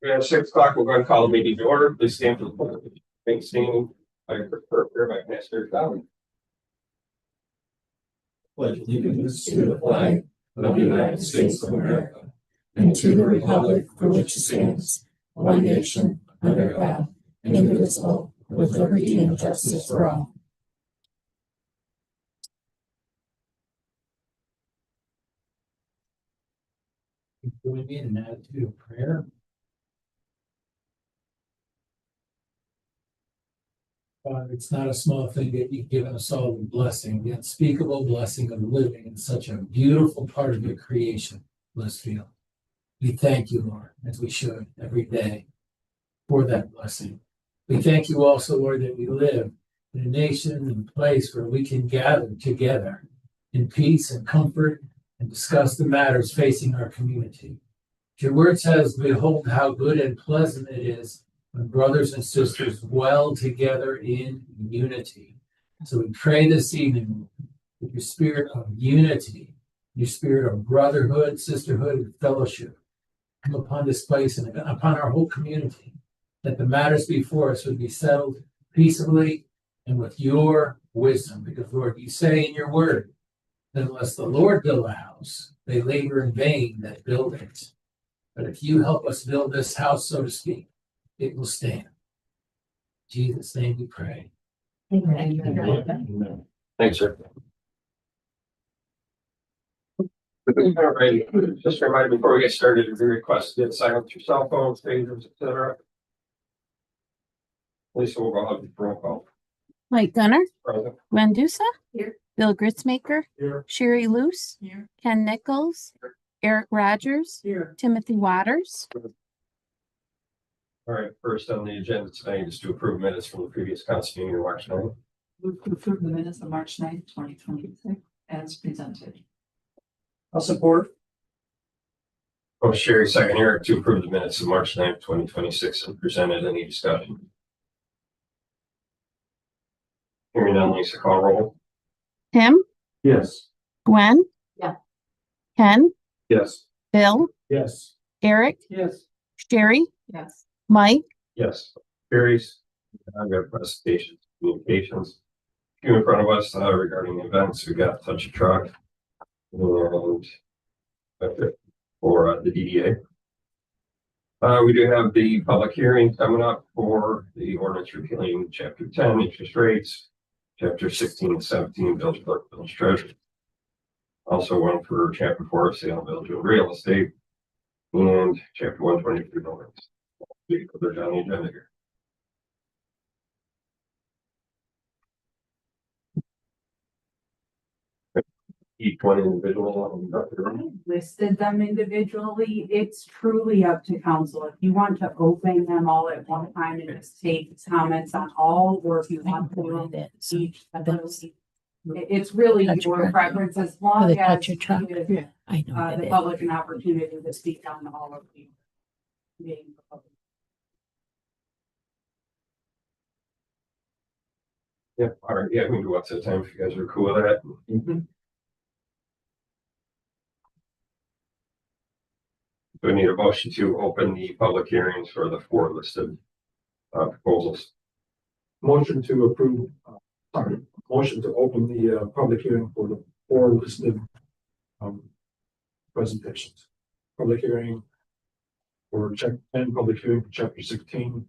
At 6 o'clock, we're going to call the meeting to order. Please stand for the pledge. Thanks, standing. I hereby pass their down. Pledge allegiance to the flag of the United States of America and to the republic for which it stands, one nation, under God, indivisible, with liberty and justice for all. Join me in an attitude of prayer. Father, it's not a small thing that you've given us all the blessing, the unspeakable blessing of living in such a beautiful part of your creation, Blissfield. We thank you, Lord, as we should every day for that blessing. We thank you also, Lord, that we live in a nation and a place where we can gather together in peace and comfort and discuss the matters facing our community. Your word says, behold how good and pleasant it is when brothers and sisters dwell together in unity. So we pray this evening that your spirit of unity, your spirit of brotherhood, sisterhood, and fellowship come upon this place and upon our whole community, that the matters before us would be settled peaceably and with your wisdom. Because, Lord, you say in your word that unless the Lord build a house, they labor in vain that build it. But if you help us build this house, so to speak, it will stand. In Jesus' name we pray. Amen. Amen. Thanks, sir. All right. Just a reminder before we get started, if you request to silence your cell phones, pagers, etc. Lisa will go ahead with the roll call. Mike Gunner, Present. Gwen Dusa, Here. Bill Gritzmaker, Here. Sherry Luce, Here. Ken Nichols, Here. Eric Rogers, Here. Timothy Waters. All right, first on the agenda tonight is to approve minutes from the previous council meeting on March 9th. Move to approve the minutes of March 9th, 2026 as presented. I'll support. Oh, Sherry, second here to approve the minutes of March 9th, 2026 and presented. Any discussion? Hearing none, Lisa, call roll. Tim, Yes. Gwen. Yeah. Ken, Yes. Bill, Yes. Eric, Yes. Sherry, Yes. Mike. Yes. Carries. I've got presentations, communications. Few in front of us regarding events. We got Touch a Truck and that's it for the DDA. We do have the public hearing coming up for the ordinance repealing chapter 10 interest rates, chapter 16 and 17 village clerk, village treasurer. Also one for chapter 4 of sale, village and real estate, and chapter 123 buildings. They're down the agenda here. Each one individual. I listed them individually. It's truly up to council. If you want to open them all at one time and just take comments on all, or if you want to look at each separately. It's really your preference as long as you give I know the public an opportunity to speak on all of the meeting. Yeah, all right, yeah, we can do what's at a time if you guys are cool with that. We need a motion to open the public hearings for the 4 listed proposals. Motion to approve, motion to open the public hearing for the 4 listed presentations. Public hearing for chapter 10, public hearing for chapter 16,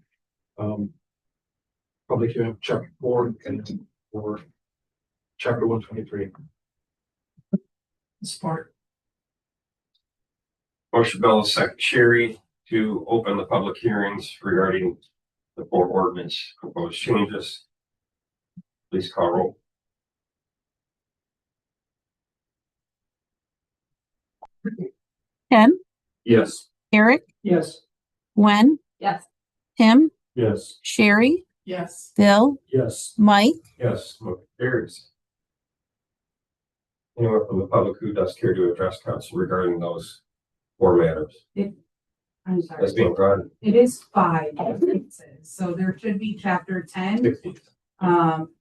public hearing for chapter 4, and for chapter 123. Support. Motion Bell, second Sherry to open the public hearings regarding the 4 ordinance proposed changes. Please call roll. Ken, Yes. Eric, Yes. Gwen, Yes. Tim, Yes. Sherry, Yes. Bill, Yes. Mike. Yes, motion carries. Anyone from the public who does care to address council regarding those 4 matters? I'm That's sorry. being brought. It is 5 ordinances. So there should be chapter 10. 16.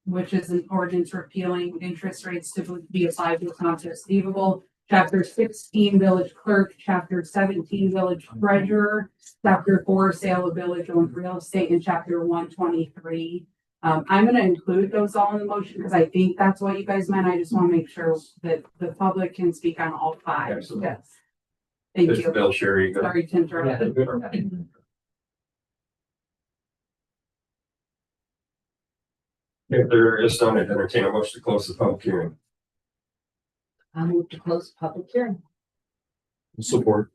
Which is an ordinance repealing interest rates to be applied to accounts receivable. chapter 16, village clerk, chapter 17, village treasurer, chapter 4, sale of village owned real estate, and chapter 123. I'm gonna include those all in the motion because I think that's what you guys meant. I just want to make sure that the public can speak on all five. Absolutely. Yes. Thank Mr. you. Bill Sherry. go. Sorry to interrupt. If there is none, I'd entertain a motion to close the public hearing. I move to close the public hearing. Support.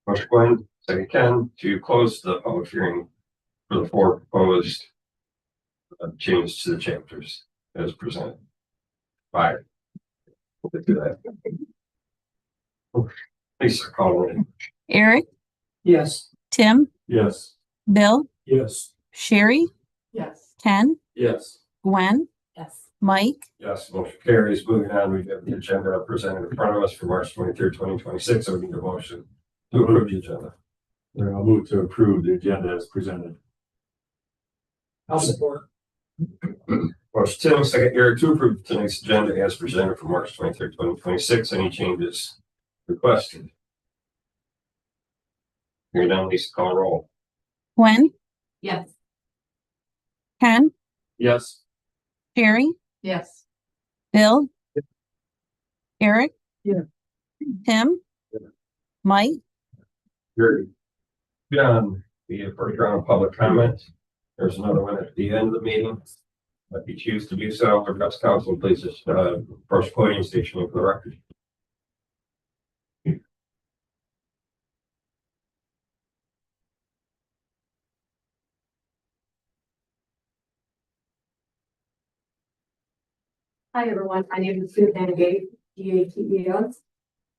Motion Gwen, second Ken, to close the public hearing for the 4 proposed changes to the chapters as presented. 5. We'll do that. Lisa, call it in. Eric, Yes. Tim, Yes. Bill, Yes. Sherry, Yes. Ken, Yes. Gwen, Yes. Mike, Yes, motion carries. Moving on, we have the agenda presented in front of us for March 23rd, 2026. So we need a motion to approve the agenda. I'll move to approve the agenda as presented. I'll support. Motion Tim, second Eric, to approve tonight's agenda as presented for March 23rd, 2026. Any changes requested? Hearing none, Lisa, call roll. Gwen, Yes. Ken, Yes. Sherry, Yes. Bill, Eric. Yeah. Tim, Yeah. Mike, Very done. The first round of public comment. There's another one at the end of the meeting. If you choose to do so, or press council, please just approach the podium station for the record. Hi, everyone. My name is Susan Gate, GATES,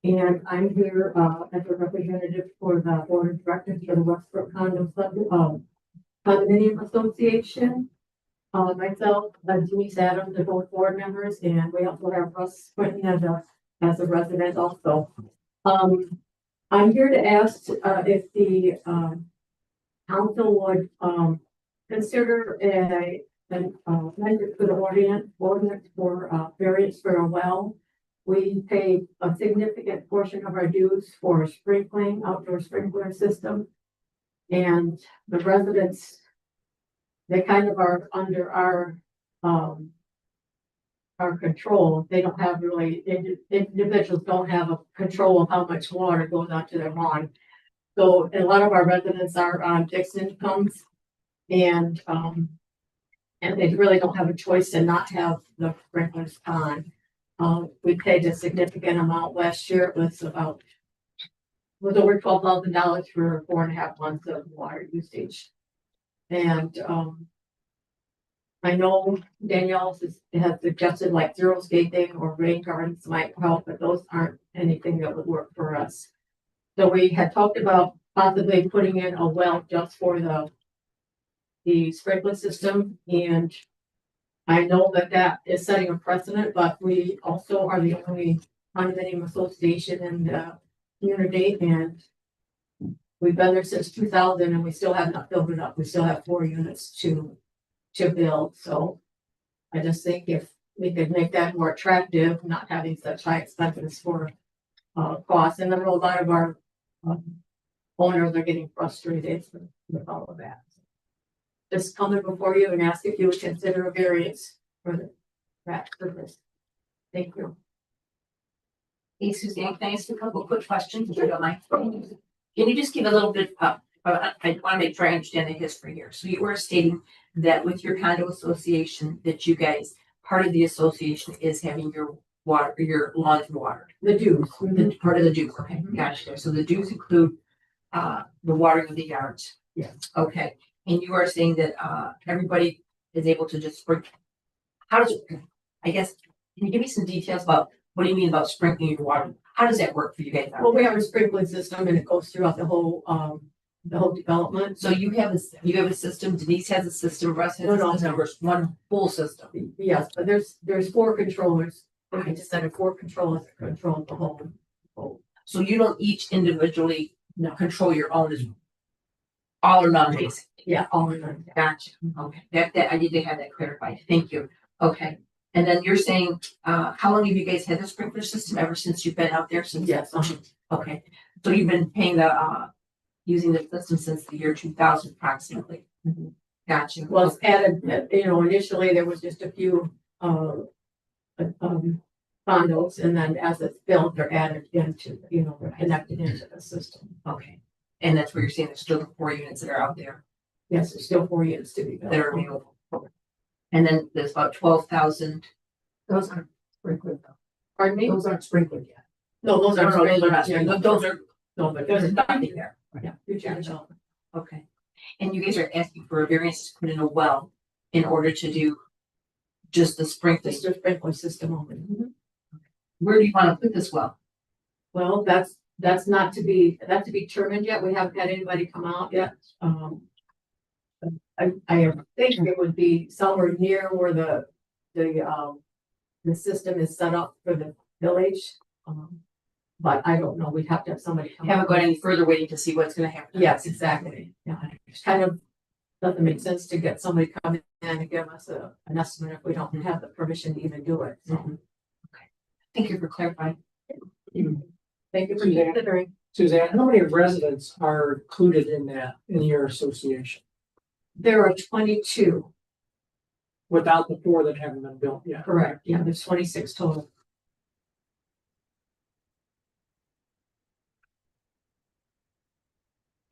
and I'm here as a representative for the board of directors for the Westbrook Condominium Association. Myself, Denise Adams, they're both board members, and we also have Russ Quinton as a resident also. I'm here to ask if the council would consider an amendment for the ordinance for variance for a well. We pay a significant portion of our dues for sprinkling, outdoor sprinkler system. And the residents, they kind of are under our control. They don't have really, individuals don't have a control of how much water goes onto their lawn. So a lot of our residents are on fixed incomes and they really don't have a choice to not have the sprinklers on. We paid a significant amount last year. It was over $12,000 for 4.5 months of water usage. And I know Danielle has suggested like zero scaping or rain gardens might help, but those aren't anything that would work for us. So we had talked about possibly putting in a well just for the sprinkler system, and I know that is setting a precedent, but we also are the only condominium association in the community, and we've been there since 2000, and we still have not filled it up. We still have 4 units to build. So I just think if we could make that more attractive, not having such high expenses for costs, and I know a lot of our owners are getting frustrated with all of that. Just coming before you and ask if you would consider a variance for that purpose. Thank you. Hey, Suzanne, can I ask a couple of quick questions? If you don't mind? Can you just give a little bit of, I want to make sure I understand the history here. So you were stating that with your condo association, that you guys, part of the association is having your water, your lawns watered. The dues. The part of the dues, okay, gotcha. So the dues include the watering of the yards. Yes. Okay, and you are saying that everybody is able to just sprinkle. How does it, I guess, can you give me some details about what do you mean about sprinkling your water? How does that work for you guys? Well, we have a sprinkling system and it goes throughout the whole development. So you have a system, Denise has a system, Russ has No. a system, there's one full system. Yes, but there's 4 controllers. I just said 4 controllers that control the whole. So you don't each individually No. control your own as all or none basically. Yeah, all in one. Gotcha. Okay. That I need to have that clarified. Thank you. Okay. And then you're saying, how long have you guys had the sprinkler system ever since you've been out there since? Yes. Okay, so you've been paying using the system since the year 2000 approximately. Mhm. Gotcha. Well, it's added, initially there was just a few, condos, and then as it's built, they're added into, they're connected into the system. Okay, and that's where you're saying there's still the 4 units that are out there Yes, there's still 4 units to be built. that are available. And then there's about 12,000. Those aren't sprinkled though. Pardon me? Those aren't sprinkled yet. No, those aren't No, those are not sprinkled. sprinkled. Those are, no, but there's nothing there. Yeah. future Gotcha. development. Okay. And you guys are asking for a variance to put in a well in order to do just the sprinkling. Just a sprinkler system only. Where do you want to put this well? Well, that's not to be, that's to be determined yet. We haven't had anybody come out yet. I think it would be somewhere near where the system is set up for the village. But I don't know. We'd have to have somebody come. Haven't out. gone any further waiting to see what's gonna happen. Yes, exactly. Yeah, it's kind of doesn't make sense to get somebody come in and give us an estimate if we don't have the permission to even do it. So, Mhm. Okay. Thank you for clarifying. thank you for Suzanne? considering. Suzanne, how many residents are included in that, in your association, There are 22, without the 4 that haven't been built yet? correct? Yeah, there's 26 total.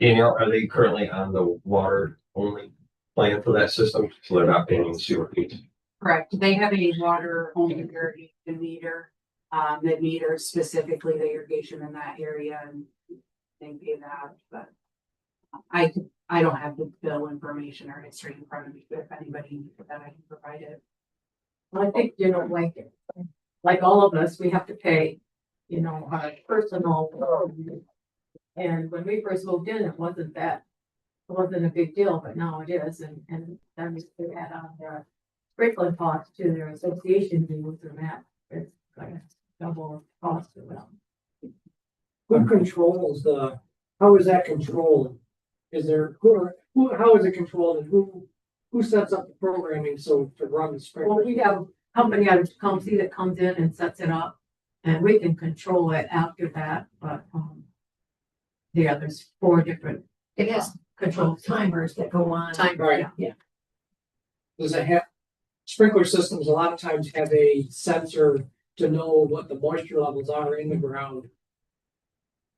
Danielle, are they currently on the water only plan for that system? So they're not paying sewer fees? Correct. They have a water only the meter, that meters specifically the irrigation in that area and they pay that, but I don't have the bill information or history in front of me, but if anybody needs that, I can provide it. Well, I think, like all of us, we have to pay, personal. And when we first moved in, it wasn't a big deal, but now it is, and then we add on their sprinkler costs to their association dues and that, it's like a double cost for them. Who controls how is that controlled? Is there, how is it controlled and who sets up the programming to run the Well, sprinkler? we have a company out of Tecumseh that comes in and sets it up, and we can control it after that, but, yeah, there's 4 different It has control timers that go on. time, Right. yeah. Does it have, sprinkler systems a lot of times have a sensor to know what the moisture levels are in the ground.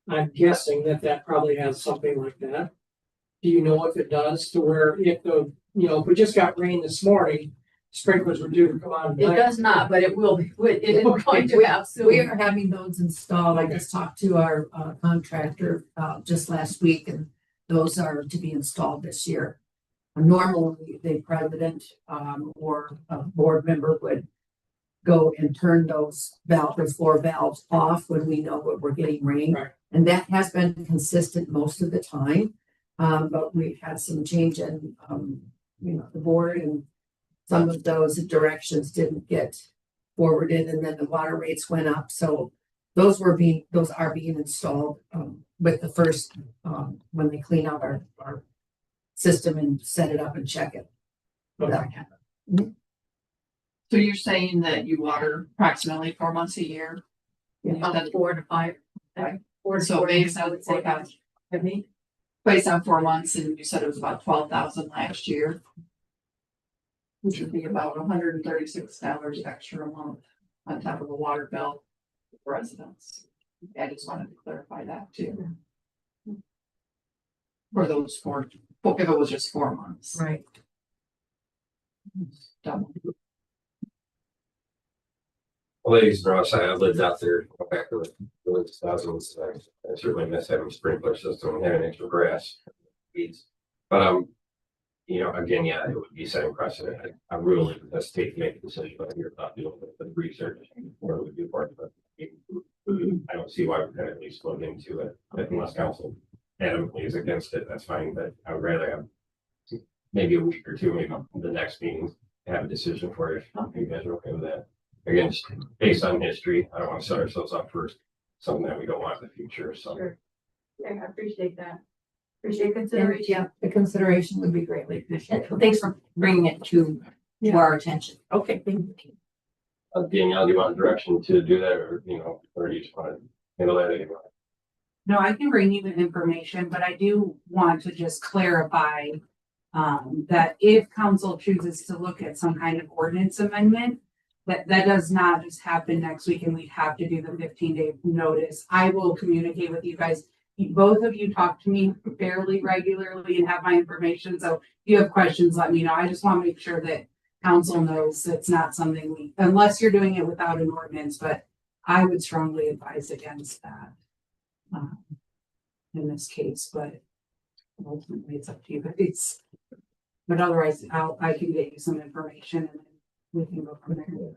I'm guessing that probably has something like that. Do you know if it does, to where if if we just got rain this morning, sprinklers were due to come on? It does not, but it will be, it is going to have soon. We are having those installed. I just talked to our contractor just last week, and those are to be installed this year. Normally, the president or a board member would go and turn those 4 valves off when we know what we're getting rain. Right. And that has been consistent most of the time. But we've had some change in the board, and some of those directions didn't get forwarded, and then the water rates went up. So those are being installed with the first when they clean out our system and set it up and check it. Okay. So you're saying that you water approximately 4 months a year? About 4 to 5. Right. 4 to So 4 based I on would say. 4,000. I mean, Based on 4 months, and you said it was about 12,000 last year. Which would be about $136 extra a month on top of the water bill for residents. I just wanted to clarify that too. For those 4, if it was just 4 months. right. Double. Ladies and Ross, I lived out there back in the early 2000s. I certainly miss having a sprinkler system and having extra grass, weeds. But again, yeah, it would be setting precedent. I really hesitate to make a decision, but you're not doing the research where we do part of it. I don't see why we can't at least look into it, unless council adamantly is against it. That's fine, but I would rather have maybe a week or two, maybe the next meeting, have a decision for you. If you guys are okay with that. Again, just based on history, I don't want to set ourselves up for something that we don't want in the future, so. Sure. Yeah, I appreciate that. Appreciate And, consideration. yeah, the consideration would be greatly appreciated. Thanks for bringing it to our attention. Okay, thank you. Danielle, do you want direction to do that, or, or do you just want to handle that anyway? No, I can bring you the information, but I do want to just clarify that if council chooses to look at some kind of ordinance amendment, that does not just happen next week and we'd have to do the 15-day notice. I will communicate with you guys. Both of you talk to me fairly regularly and have my information. So if you have questions, let me know. I just want to make sure that council knows it's not something unless you're doing it without an ordinance, but I would strongly advise against that. In this case, but ultimately it's up to you guys. But otherwise, I can get you some information and we can go from there.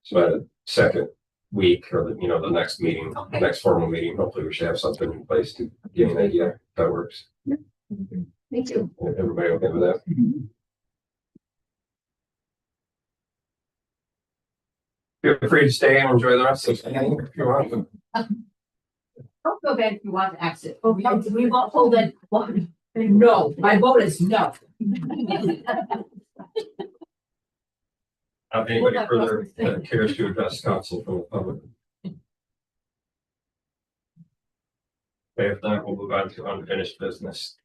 So at the second week or the next meeting, Okay. next formal meeting, hopefully we should have something in place to give you an idea if that works. Thank you. Everybody okay with that? Feel free to stay and enjoy the rest of the evening if you want. Don't feel bad if you want to exit. We won't hold that. No, my vote is no. Anybody further that cares to address council from the public? Okay, if not, we'll move on to unfinished business.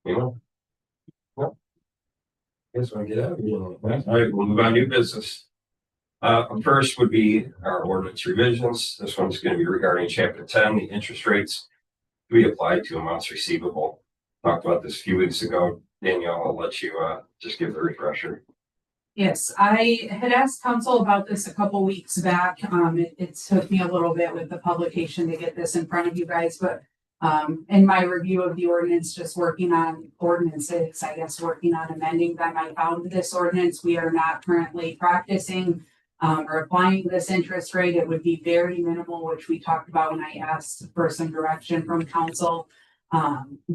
Anyone? No? Guess we'll get out of here. All right, we'll move on to new business. First would be our ordinance revisions. This one's going to be regarding chapter 10, the interest rates to be applied to amounts receivable. Talked about this a few weeks ago. Danielle, I'll let you just give the refresher. Yes, I had asked council about this a couple weeks back. It took me a little bit with the publication to get this in front of you guys, but in my review of the ordinance, just working on ordinances, I guess, working on amending them, I found this ordinance. We are not currently practicing or applying this interest rate. It would be very minimal, which we talked about when I asked for some direction from council.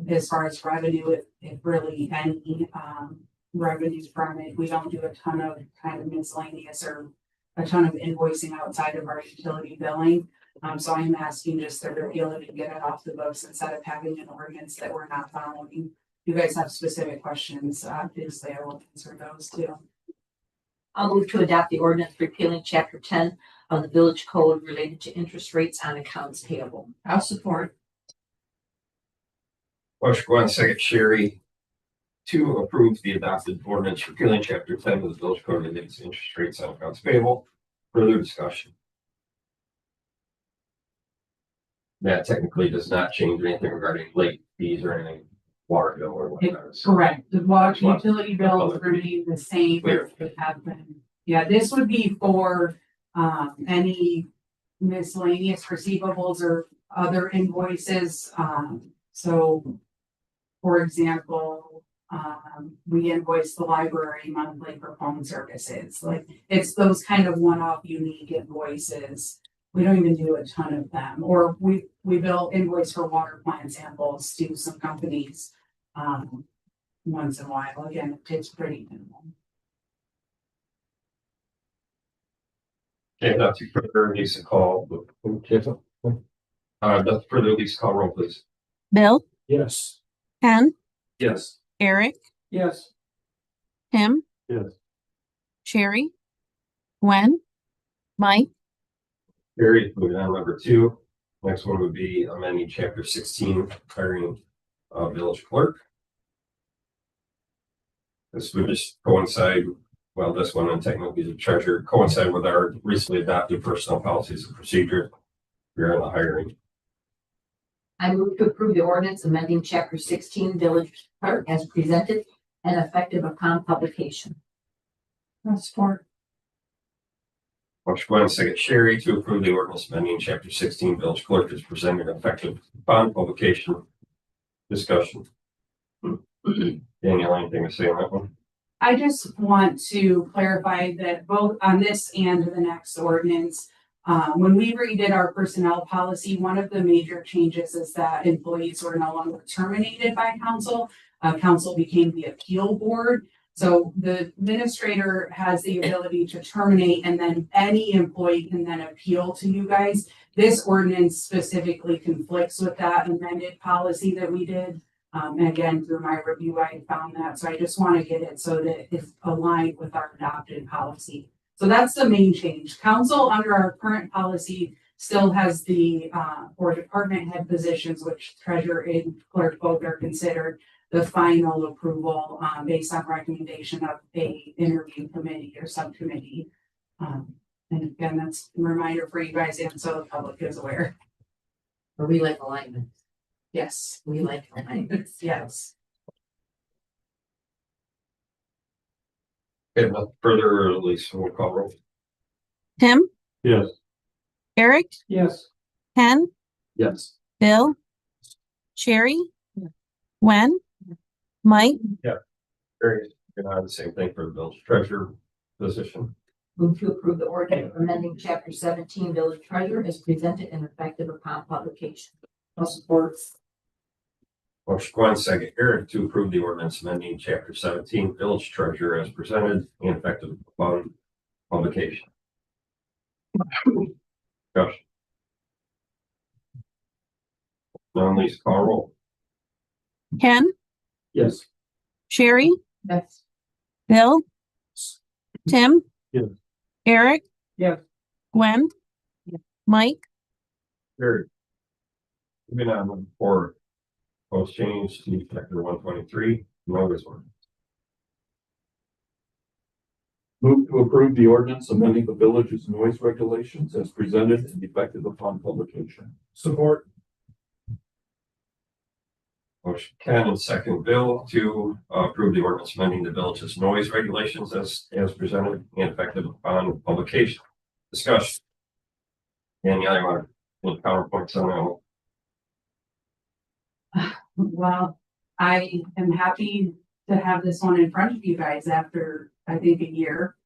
As far as revenue, if really any revenues from it, we don't do a ton of kind of miscellaneous or a ton of invoicing outside of our utility billing. So I'm asking just the ability to get it off the books instead of having an ordinance that we're not following. If you guys have specific questions, obviously I will answer those too. I'll move to adopt the ordinance repealing chapter 10 of the village code related to interest rates on accounts payable. I'll support. Motion go on second, Sherry, to approve the adopted ordinance repealing chapter 10 of the village code related to interest rates on accounts payable. Further discussion. That technically does not change anything regarding late fees or anything, water bill or whatever. Correct. The water utility bills remain the same as they have been. Yeah, this would be for any miscellaneous receivables or other invoices. So for example, we invoice the library monthly for phone services. Like it's those kind of one-off unique invoices. We don't even do a ton of them. Or we bill invoice for water plant samples to some companies once in a while. Again, it's pretty minimal. Okay, not to further Lisa call. Not further Lisa call roll, please. Bill, Yes. Ken, Yes. Eric, Yes. Tim. Yes. Sherry, Gwen, Mike, Carried. Moving on, number 2. Next one would be amending chapter 16, hiring village clerk. This would just coincide, well, this one and technically the treasurer coincide with our recently adopted personnel policies and procedure. We're in the hiring. I move to approve the ordinance amending chapter 16 village clerk as presented and effective upon publication. I'll support. Motion Gwen, second Sherry, to approve the ordinance amending chapter 16 village clerk is presented effective upon publication. Discussion. Danielle, anything to say on that one? I just want to clarify that both on this and the next ordinance, when we redid our personnel policy, one of the major changes is that employees were no longer terminated by council. Council became the appeal board. So the administrator has the ability to terminate and then any employee can then appeal to you guys. This ordinance specifically conflicts with that amended policy that we did. And again, through my review, I found that, so I just want to get it so that it's aligned with our adopted policy. So that's the main change. Council, under our current policy, still has the, or department head positions, which treasurer and clerk both are considered the final approval, based on recommendation of a interview committee or subcommittee. And again, that's a reminder for you guys, and so the public is aware. Or we like alignment. Yes, We like alignment. yes. Okay, nothing further, at least we'll call roll. Tim, Yes. Eric, Yes. Ken, Yes. Bill, Sherry, Gwen, Mike, Very, you know, the same thing for the village treasurer position. Move to approve the ordinance amending chapter 17 village treasurer as presented and effective upon publication. I'll support. Motion Gwen, second Eric, to approve the ordinance amending chapter 17 village treasurer as presented and effective upon publication. Josh. None, Lisa, call roll. Ken, Yes. Sherry, Yes. Bill, Tim, Yes. Eric, Yes. Gwen, Mike, Very. Moving on to for post change to chapter 123, notice ordinance. Move to approve the ordinance amending the village's noise regulations as presented and effective upon publication. Support. Motion Ken and second Bill to approve the ordinance amending the village's noise regulations as presented and effective upon publication. Discussion. Danielle, you want any PowerPoints on that? Well, I am happy to have this one in front of you guys after, I think, a year.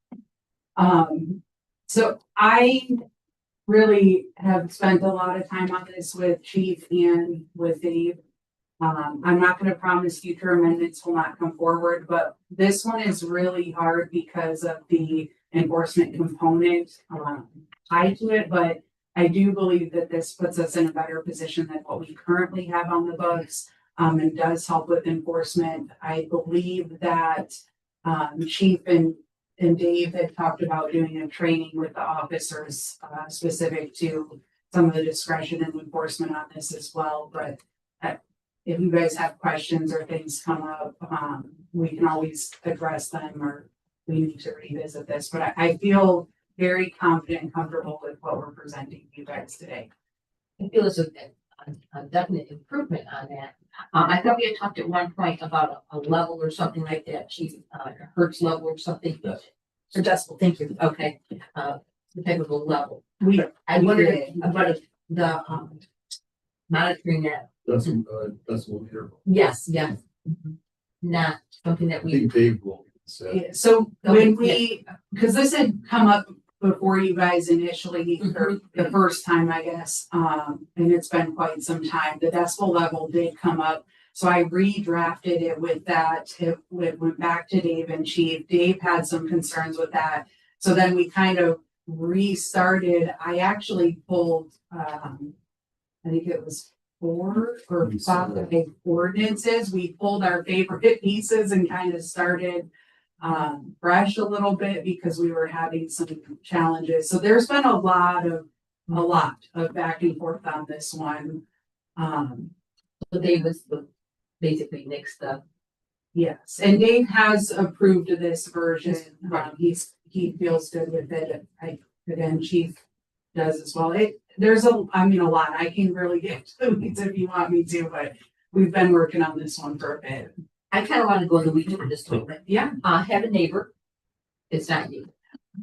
So I really have spent a lot of time on this with Chief and with Dave. I'm not going to promise future amendments will not come forward, but this one is really hard because of the enforcement component tied to it. But I do believe that this puts us in a better position than what we currently have on the books, and does help with enforcement. I believe that Chief and Dave had talked about doing a training with the officers specific to some of the discretion and enforcement on this as well. But if you guys have questions or things come up, we can always address them, or we need to revisit this. But I feel very confident and comfortable with what we're presenting to you guys today. I feel it's a definite improvement on that. I thought we had talked at one point about a level or something like that, Chief, a hertz level or something. Yes. Or decibel, thank you. Okay, the type of a level. I We wondered did. about the monitoring that. That's what here. Yes, yes. Not something that I we. think Dave will say. Yeah, so when we, because this had come up before you guys initially, or the first time, I guess, and it's been quite some time, the decibel level did come up. So I redrafted it with that. It went back to Dave and Chief. Dave had some concerns with that. So then we kind of restarted. I actually pulled, I think it was 4 or 5 big ordinances. We pulled our favorite pieces and kind of started fresh a little bit because we were having some challenges. So there's been a lot of back and forth on this one. So Dave was basically nixed up. Yes, and Dave has approved of this version. He feels good with it. Again, Chief does as well. There's a lot. I can really get to the weeds if you want me to, but we've been working on this one for a bit. I kind of want to go in the weeds for this a little bit. Yeah. Have a neighbor. It's not you.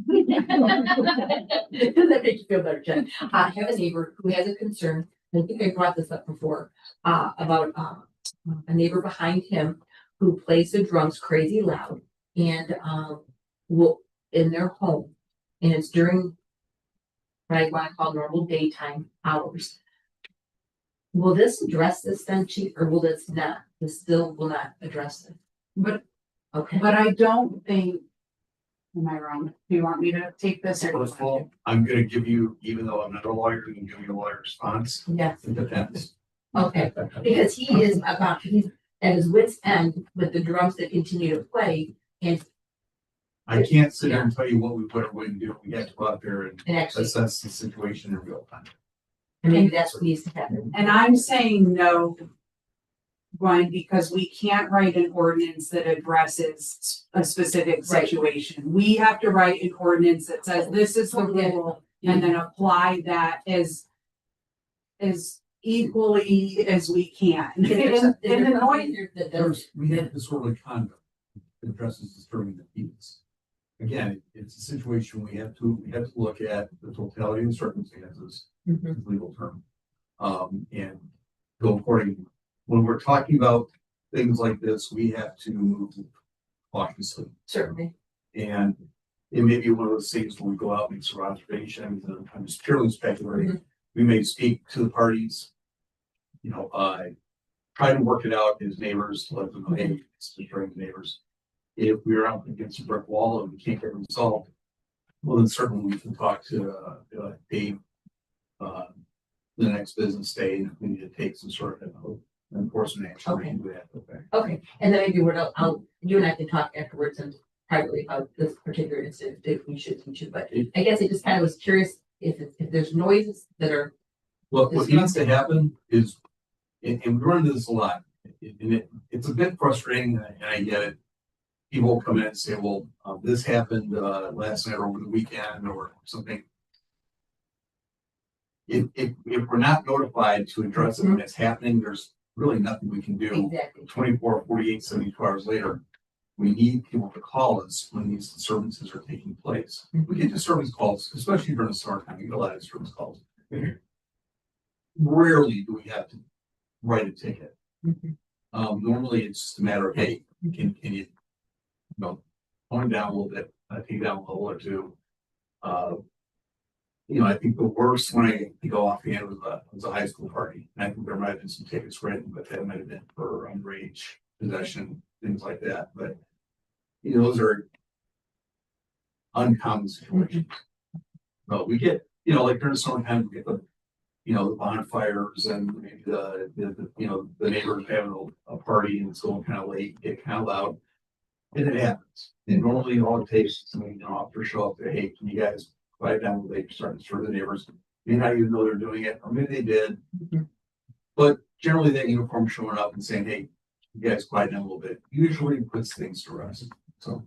Does that make you feel better, Jen? Have a neighbor who has a concern. I think I brought this up before, about a neighbor behind him who plays the drums crazy loud and will in their home, and it's during what I want to call normal daytime hours. Will this address this then, Chief, or will this not? This still will not address it. But Okay. I don't think, am I wrong? Do you want me to take this? Or First of all, I'm gonna give you, even though I'm not a lawyer, I'm gonna give you a lawyer response. Yes. It depends. Okay, because he is about, at his wit's end with the drums that continue to play and I can't sit here and tell you what we would or wouldn't do. We have to go out there and actually, assess the situation in real time. and maybe that's what needs to happen. And I'm saying no. One, because we can't write an ordinance that addresses a specific Right. situation. We have to write an ordinance that says this is the Okay. rule and then apply that as equally as we can. And the noise, We have disorderly conduct that addresses disturbing the peace. Again, it's a situation we have to look at the totality of the circumstances, Mhm. legal term. And go according, when we're talking about things like this, we have to move cautiously. Certainly. And it may be one of those things when we go out and make some observations, and I'm just purely speculating. We may speak to the parties, try to work it out as neighbors, let them know, hey, it's destroying the neighbors. If we're out against a brick wall and we can't get it resolved, well, then certainly we can talk to Dave the next business day, and if we need to take some sort of enforcement action, we can do that. Okay, and then maybe you and I can talk afterwards and privately about this particular incident, if we should, but I guess I just kind of was curious if there's noises that are. What needs to happen is, and we run into this a lot, and it's a bit frustrating, and I get it. People will come in and say, well, this happened last night or over the weekend or something. If we're not notified to address it when it's happening, there's really nothing we can do. Exactly. 24, 48, 72 hours later, we need people to call us when these disturbances are taking place. We get disturbance calls, especially during the summertime. We get a lot of disturbance calls. Rarely do we have to write a ticket. Normally, it's just a matter of, hey, can you, tone down a little bit, take down a level or two. I think the worst when I go offhand was a high school party. And I think there might have been some tickets written, but that might have been for underage possession, things like that. But those are uncommon situations. But we get, like during the summertime, we get the bonfires and maybe the neighbors having a party and it's going kind of late, get kind of loud. And it happens. And normally all it takes is somebody, officer show up, say, hey, can you guys quiet down a little bit, start to serve the neighbors? May not even know they're doing it, or maybe they did. But generally that uniform showing up and saying, hey, you guys quiet down a little bit, usually puts things to rest. So,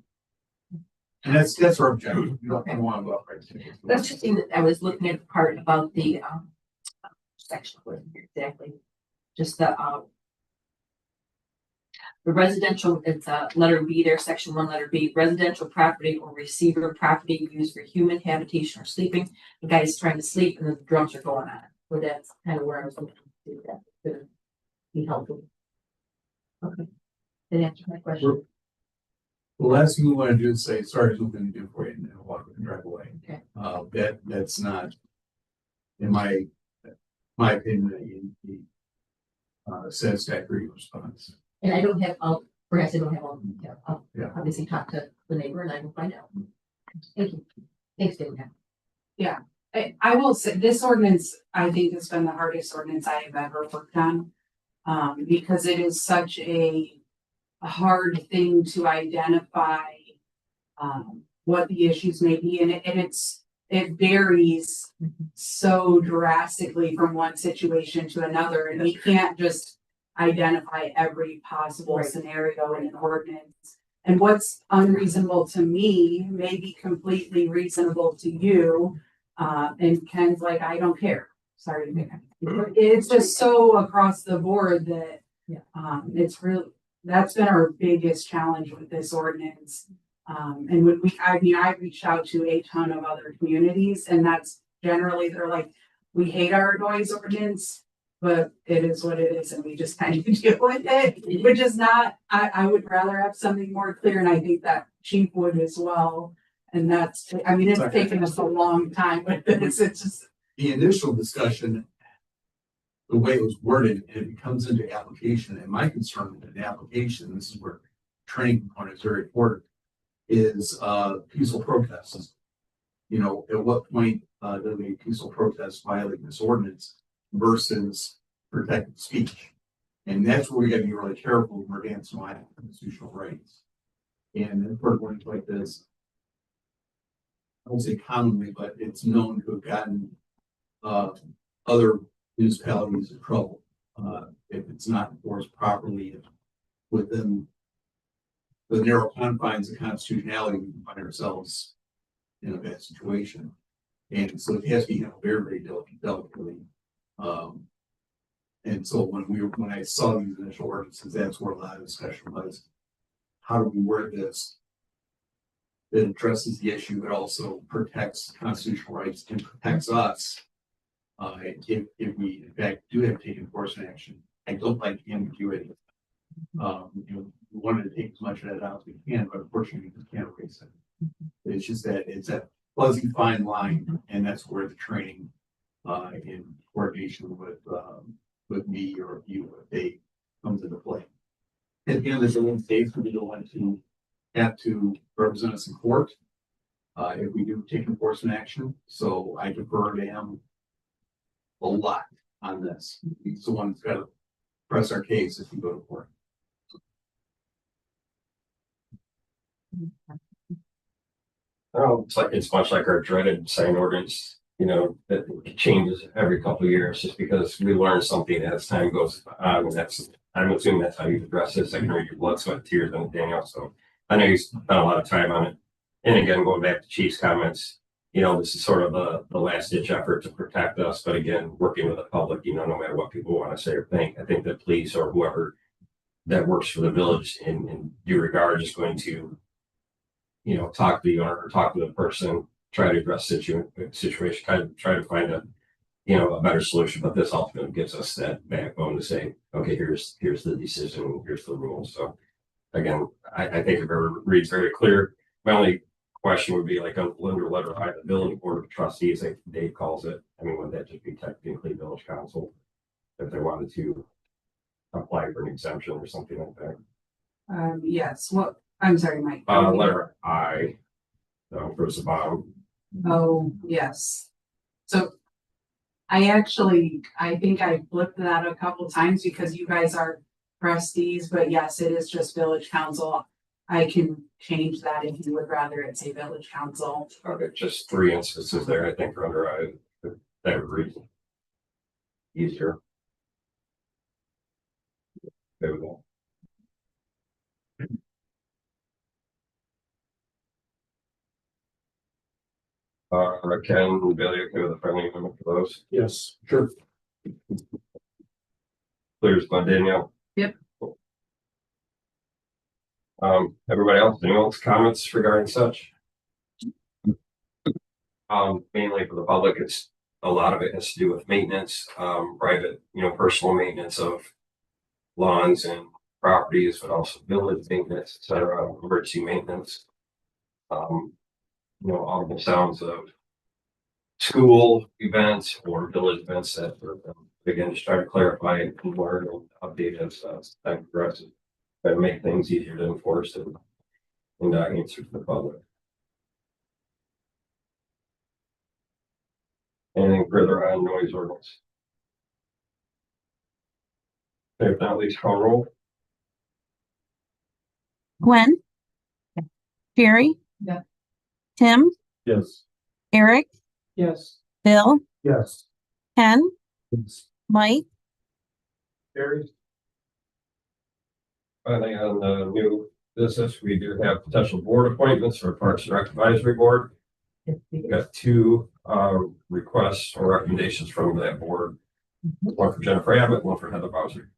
and that's our objective. We don't want to go out right. That's just thing that I was looking at the part about the section, what is it exactly? Just the residential, it's letter B there, section 1, letter B, residential property or receiver property used for human habitation or sleeping. The guy's trying to sleep and the drums are going on. So that's kind of where I was looking to do that. Could be helpful. Okay. Did that answer my question? The last thing we want to do is say, sorry, there's nothing to do for you, and then walk and drive away. Okay. That's not, in my opinion, the satisfactory response. And I don't have, perhaps I don't have all the detail. I'll Yeah. obviously talk to the neighbor and I will find out. Thank you. Thanks, David. I will say, this ordinance, I think, has been the hardest ordinance I have ever worked on. Because it is such a hard thing to identify what the issues may be, and it varies so drastically from one situation to another, and we can't just identify every possible scenario in an ordinance. And what's unreasonable to me may be completely reasonable to you. And Ken's like, I don't care. Sorry to make it's just so across the board that it's really, that's been our biggest challenge with this ordinance. And when I reached out to a ton of other communities, and that's generally, they're like, we hate our noise ordinance, but it is what it is, and we just kind of deal with it, which is not, I would rather have something more clear, and I think that Chief would as well. And that's, it's taken us a long time with this. It's just. The initial discussion, the way it was worded, and it comes into application, and my concern with the application, this is where training component is very important, is peaceful protests. At what point does a peaceful protest violate this ordinance versus protected speech? And that's where we gotta be really careful when we're dancing on constitutional rights. And important ones like this, I won't say commonly, but it's known to have gotten other municipalities in trouble if it's not enforced properly within the narrow confines of constitutionality. We find ourselves in a bad situation, and so it has to be handled very, very delicately. And so when I saw these initial ordinances, that's where a lot of discussion was. How do we word this that addresses the issue, but also protects constitutional rights and protects us if we in fact do have to take enforcement action? I don't like ambiguity. We wanted to take as much of that out as we can, but unfortunately we can't erase it. It's just that it's a fuzzy fine line, and that's where the training in coordination with me or you, if they comes into play. At the end of the day, states we don't want to have to represent us in court if we do take enforcement action. So I defer to him a lot on this. He's the one that's got to press our case if we go to court. Oh, it's much like our dreaded sign ordinance, that changes every couple of years just because we learn something as time goes on. And I'm assuming that's how you address this. I can read your blood, sweat, tears on it, Daniel. So I know you spent a lot of time on it. And again, going back to Chief's comments, this is sort of the last ditch effort to protect us. But again, working with the public, no matter what people want to say or think, I think that police or whoever that works for the village in due regard is going to, talk to the owner or talk to the person, try to address situation, kind of try to find a better solution. But this ultimately gives us that backbone to say, okay, here's the decision, here's the rules. So again, I think if it reads very clear. My only question would be like under letter I, the village board of trustees, like Dave calls it. I mean, would that just be technically village council if they wanted to apply for an exemption or something like that? Yes, I'm sorry, Mike. Letter I, towards the bottom. Oh, yes. So I think I flipped that a couple times because you guys are trustees, but yes, it is just village council. I can change that if you would rather it say village council. Okay, just 3 instances there, I think, are under I. That would read easier. There we go. Ken, Billy, okay with a friendly amendment for those? Yes, sure. Clears by Danielle. Yep. Everybody else, anyone's comments regarding such? Mainly for the public, it's a lot of it has to do with maintenance, private, personal maintenance of lawns and properties, but also village maintenance, etc., emergency maintenance. Audible sounds of school events or village events that again, just try to clarify and learn and update as time progresses. Try to make things easier to enforce and answer to the public. Anything further on noise ordinance? If not, please call roll. Gwen. Sherry. Yeah. Tim, Yes. Eric, Yes. Bill, Yes. Ken, Yes. Mike, Carries. Finally, on the new business, we do have potential board appointments for Parks and Rec Advisory Board. We've got 2 requests or recommendations from that board. One for Jennifer Abbott, one for Heather Bowser.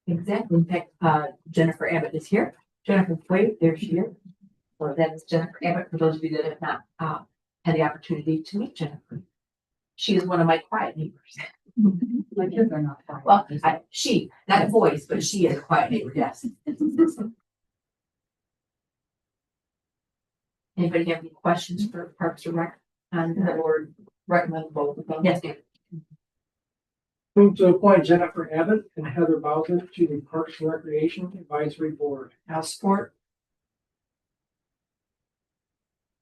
Exactly. In fact, Jennifer Abbott is here. Jennifer, wait, there she is. So that is Jennifer Abbott, for those of you that have not had the opportunity to meet Jennifer. She is one of my quiet neighbors. My kids are not quiet. Well, she, not a voice, but she is a quiet neighbor, yes. Anybody have any questions for Parks and Rec on the board? Recommend both of them. Yes, ma'am. Move to appoint Jennifer Abbott and Heather Bowser to the Parks and Recreation Advisory Board. I'll support.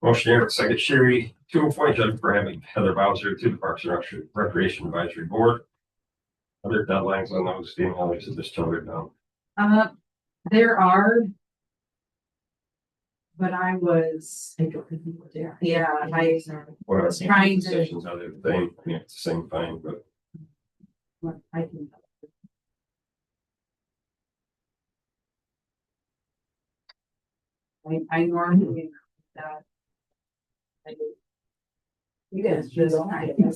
Motion here, second Sherry, to appoint Jennifer Abbott, Heather Bowser to the Parks and Recreation Advisory Board. other deadlines on those, Danielle, or is it just totally down? There are. But I was, I don't remember what they are. yeah, I, What are Trying to- Sessions are the same, I mean, it's the same thing, but I can. I normally, that. I do. You guys This just. time.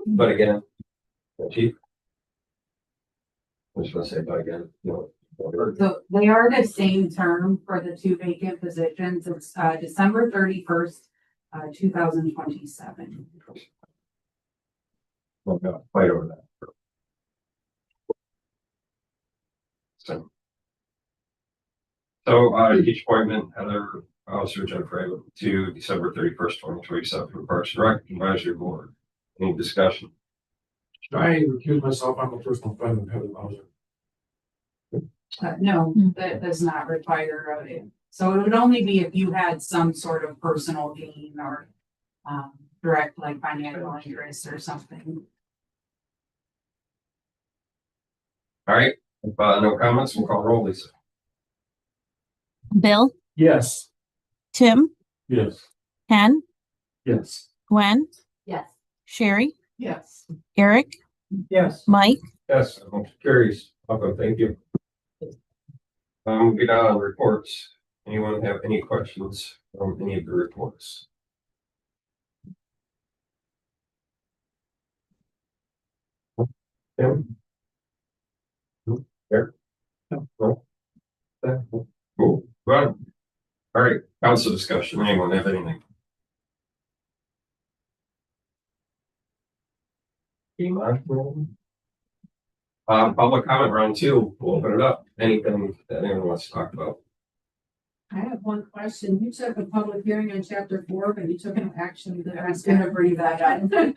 but again, chief. I was gonna say, but again, you know. So they are the same term for the two vacant positions. It's December 31st, 2027. We'll go fight over that. So, each appointment, Heather, Officer Jennifer, to December 31st, 2027 for Parks and Rec Advisory Board. Any discussion? Should I recuse myself? I'm a personal friend of Heather Bowser. No, that does not require it. So it would only be if you had some sort of personal gain or direct like financial interest or something. All right, if no comments, we'll call roll, Lisa. Bill, Yes. Tim, Yes. Ken, Yes. Gwen, Yes. Sherry, Yes. Eric, Yes. Mike, Yes, motion carries. Welcome, thank you. Get on reports. Anyone have any questions from any of the reports? Tim? There? No? Cool, run. All right, council discussion. Anyone have anything? Public comment round two. We'll open it up. Anything that anyone wants to talk about? I have one question. You took a public hearing on chapter 4, but you took no action. I was gonna bring that up.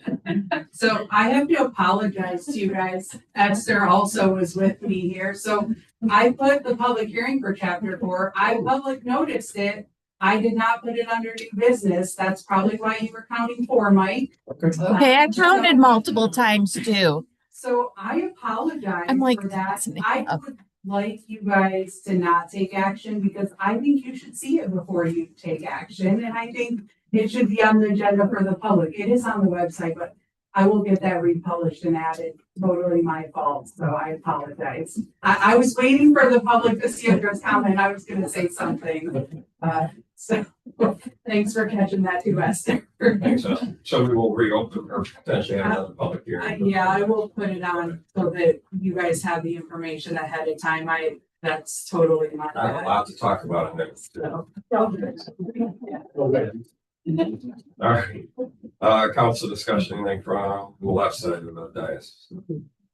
So I have to apologize to you guys. Esther also was with me here. So I put the public hearing for chapter 4. I public noticed it. I did not put it under new business. That's probably why you were counting 4, Mike. Okay, I counted multiple times too. So I apologize I'm like, for that. listening. I would like you guys to not take action because I think you should see it before you take action. And I think it should be on the agenda for the public. It is on the website, but I will get that republished and added. Totally my fault, so I apologize. I was waiting for the public to see if there's comment. I was gonna say something. So thanks for catching that too, Esther. Thanks, so we will reopen or potentially have another public hearing. Yeah, I will put it on so that you guys have the information ahead of time. That's totally my I have a bad. lot to talk about in there. So, All right, council discussion, anything from the left side of the dais?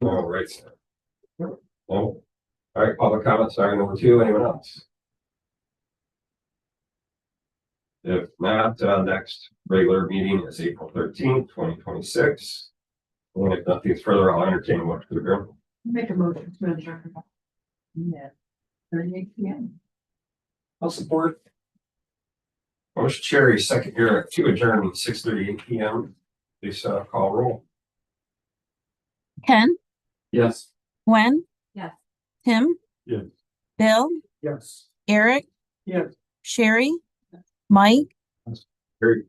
No, right side. No. All right, public comments, item number 2, anyone else? If not, next regular meeting is April 13th, 2026. And if nothing further, I'll entertain what to adjourn. Make a motion to adjourn. Yeah. 38 p.m. I'll support. Motion Cherry, second year to adjourn 6:38 p.m. Please call roll. Ken, Yes. Gwen, Yes. Tim, Yes. Bill, Yes. Eric, Yes. Sherry, Mike, Very